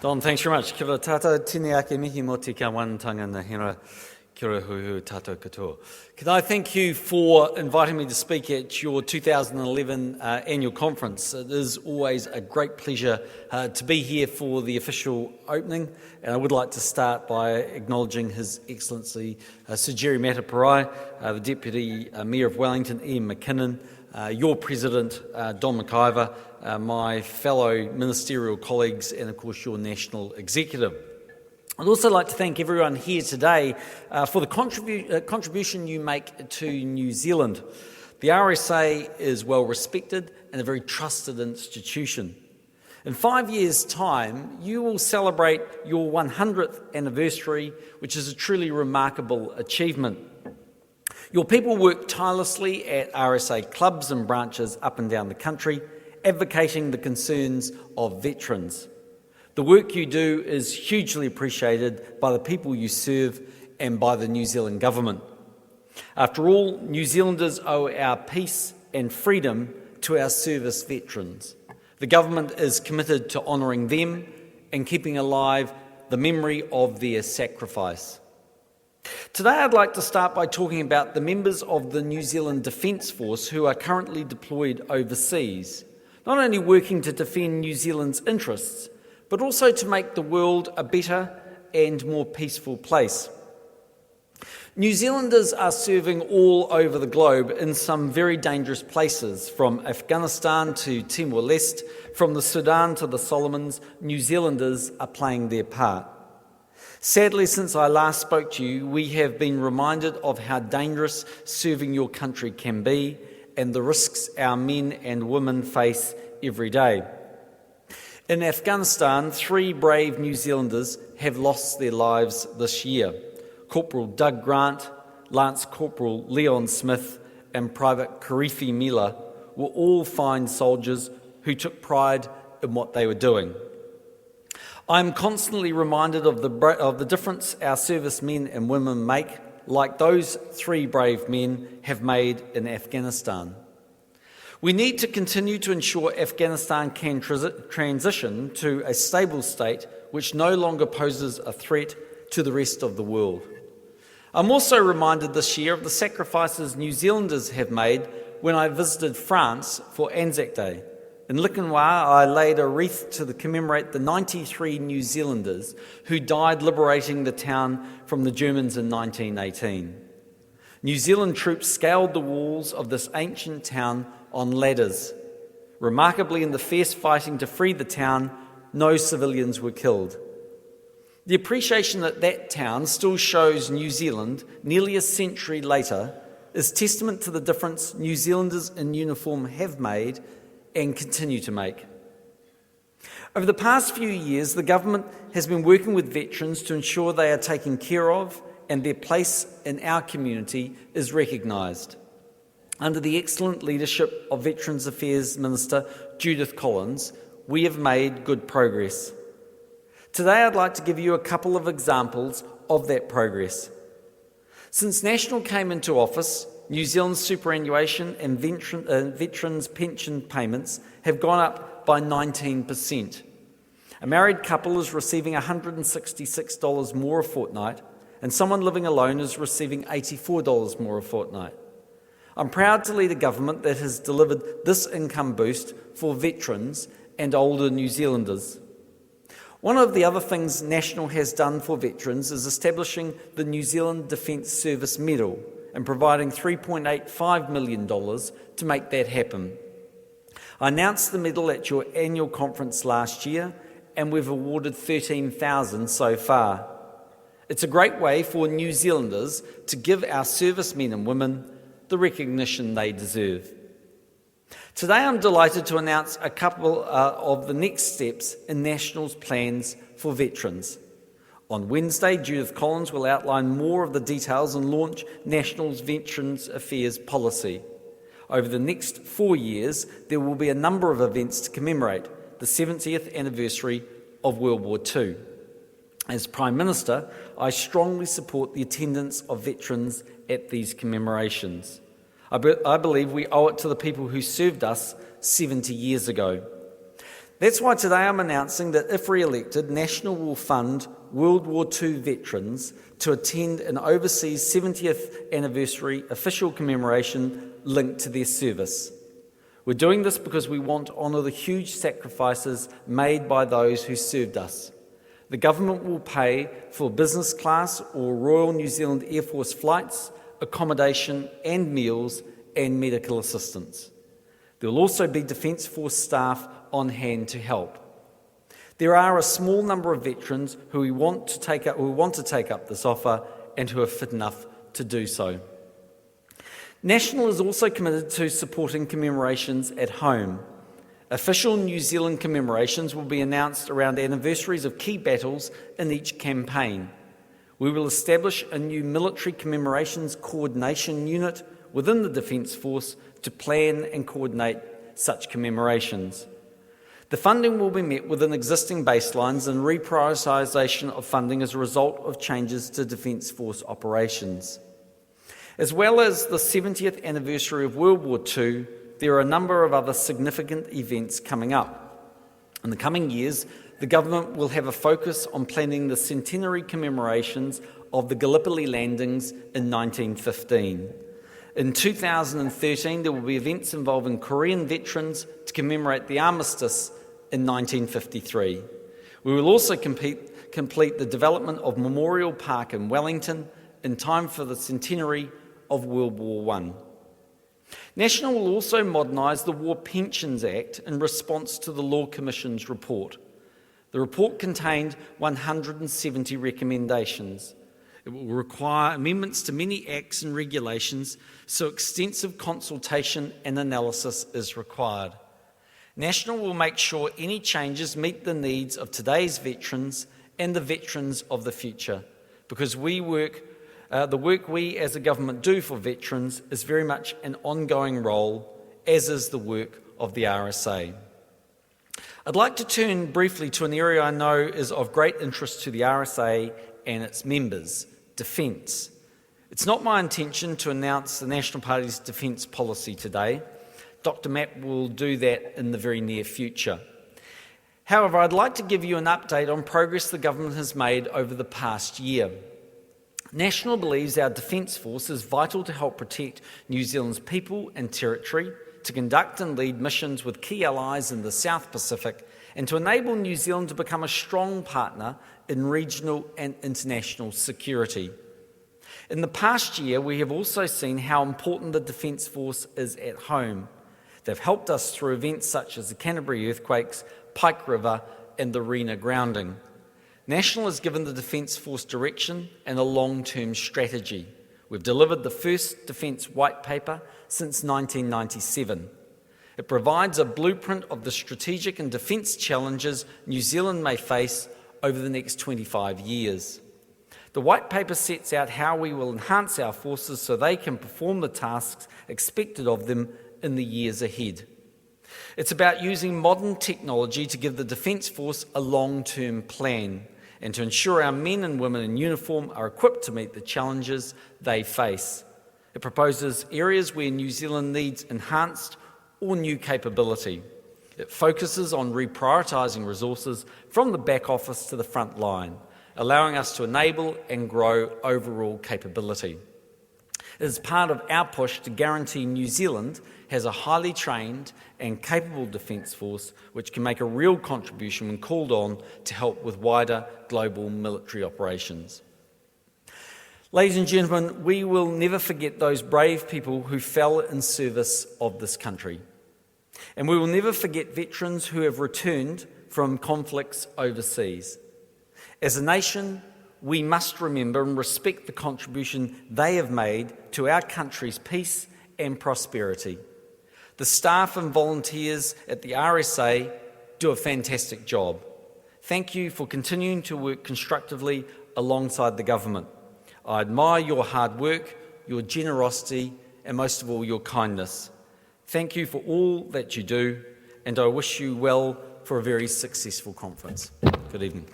Don, thanks very much. Kia ora tātou, tēnei ake mihi mō te kāwanatanga na hera, kia ora hu tātou katoa. Can I thank you for inviting me to speak at your 2011 annual conference. It is always a great pleasure to be here for the official opening, and I would like to start by acknowledging His Excellency Sir Jerry Mataparai, the Deputy Mayor of Wellington, Ian McKinnon, your President, Don McIver, my fellow ministerial colleagues, and of course your National Executive. I'd also like to thank everyone here today for the contribution you make to New Zealand. The RSA is well respected and a very trusted institution. In 5 years' time, you will celebrate your 100th anniversary, which is a truly remarkable achievement. Your people work tirelessly at RSA clubs and branches up and down the country, advocating the concerns of veterans. The work you do is hugely appreciated by the people you serve and by the New Zealand government. After all, New Zealanders owe our peace and freedom to our service veterans. The government is committed to honouring them and keeping alive the memory of their sacrifice. Today I'd like to start by talking about the members of the New Zealand Defence Force who are currently deployed overseas, not only working to defend New Zealand's interests, but also to make the world a better and more peaceful place. New Zealanders are serving all over the globe in some very dangerous places, from Afghanistan to Timor-Leste, from the Sudan to the Solomons. New Zealanders are playing their part. Sadly, since I last spoke to you, we have been reminded of how dangerous serving your country can be and the risks our men and women face every day. In Afghanistan, 3 brave New Zealanders have lost their lives this year. Corporal Doug Grant, Lance Corporal Leon Smith and Private Karifi Miller were all fine soldiers who took pride in what they were doing. I'm constantly reminded of the difference our servicemen and women make, like those 3 brave men have made in Afghanistan. We need to continue to ensure Afghanistan can transition to a stable state which no longer poses a threat to the rest of the world. I'm also reminded this year of the sacrifices New Zealanders have made when I visited France for Anzac Day. In Likenoir, I laid a wreath to commemorate the 93 New Zealanders who died liberating the town from the Germans in 1918. New Zealand troops scaled the walls of this ancient town on ladders. Remarkably, in the fierce fighting to free the town, no civilians were killed. The appreciation that that town still shows New Zealand nearly a century later is testament to the difference New Zealanders in uniform have made and continue to make. Over the past few years, the government has been working with veterans to ensure they are taken care of and their place in our community is recognised. Under the excellent leadership of Veterans Affairs Minister Judith Collins, we have made good progress. Today I'd like to give you a couple of examples of that progress. Since National came into office, New Zealand's superannuation and veterans' pension payments have gone up by 19%. A married couple is receiving $166 more a fortnight, and someone living alone is receiving $84 more a fortnight. I'm proud to lead a government that has delivered this income boost for veterans and older New Zealanders. One of the other things National has done for veterans is establishing the New Zealand Defence Service Medal and providing $3.85 million to make that happen. I announced the medal at your annual conference last year, and we've awarded 13,000 so far. It's a great way for New Zealanders to give our servicemen and women the recognition they deserve. Today I'm delighted to announce a couple of the next steps in National's plans for veterans. On Wednesday, Judith Collins will outline more of the details and launch National's Veterans Affairs policy. Over the next 4 years, there will be a number of events to commemorate the 70th anniversary of World War II. As Prime Minister, I strongly support the attendance of veterans at these commemorations. I believe we owe it to the people who served us 70 years ago. That's why today I'm announcing that if re-elected, National will fund World War II veterans to attend an overseas 70th anniversary official commemoration linked to their service. We're doing this because we want to honour the huge sacrifices made by those who served us. The government will pay for business class or Royal New Zealand Air Force flights, accommodation and meals and medical assistance. There will also be Defence Force staff on hand to help. There are a small number of veterans who want to take up this offer and who are fit enough to do so. National is also committed to supporting commemorations at home. Official New Zealand commemorations will be announced around anniversaries of key battles in each campaign. We will establish a new military commemorations coordination unit within the Defence Force to plan and coordinate such commemorations. The funding will be met within existing baselines and reprioritisation of funding as a result of changes to Defence Force operations. As well as the 70th anniversary of World War II, there are a number of other significant events coming up. In the coming years, the government will have a focus on planning the centenary commemorations of the Gallipoli landings in 1915. In 2013, there will be events involving Korean veterans to commemorate the armistice in 1953. We will also complete the development of Memorial Park in Wellington in time for the centenary of World War I. National will also modernise the War Pensions Act in response to the Law Commission's report. The report contained 170 recommendations. It will require amendments to many acts and regulations, so extensive consultation and analysis is required. National will make sure any changes meet the needs of today's veterans and the veterans of the future, because the work we as a government do for veterans is very much an ongoing role, as is the work of the RSA. I'd like to turn briefly to an area I know is of great interest to the RSA and its members, defence. It's not my intention to announce the National Party's defence policy today. Dr. Mapp will do that in the very near future. However, I'd like to give you an update on progress the government has made over the past year. National believes our Defence Force is vital to help protect New Zealand's people and territory, to conduct and lead missions with key allies in the South Pacific, and to enable New Zealand to become a strong partner in regional and international security. In the past year, we have also seen how important the Defence Force is at home. They've helped us through events such as the Canterbury earthquakes, Pike River and the Rena grounding. National has given the Defence Force direction and a long-term strategy. We've delivered the first Defence White Paper since 1997. It provides a blueprint of the strategic and defence challenges New Zealand may face over the next 25 years. The White Paper sets out how we will enhance our forces so they can perform the tasks expected of them in the years ahead. It's about using modern technology to give the Defence Force a long-term plan and to ensure our men and women in uniform are equipped to meet the challenges they face. It proposes areas where New Zealand needs enhanced or new capability. It focuses on reprioritising resources from the back office to the front line, allowing us to enable and grow overall capability. It is part of our push to guarantee New Zealand has a highly trained and capable Defence Force which can make a real contribution when called on to help with wider global military operations. Ladies and gentlemen, we will never forget those brave people who fell in service of this country. And we will never forget veterans who have returned from conflicts overseas. As a nation, we must remember and respect the contribution they have made to our country's peace and prosperity. The staff and volunteers at the RSA do a fantastic job. Thank you for continuing to work constructively alongside the government. I admire your hard work, your generosity, and most of all, your kindness. Thank you for all that you do, and I wish you well for a very successful conference. Good evening.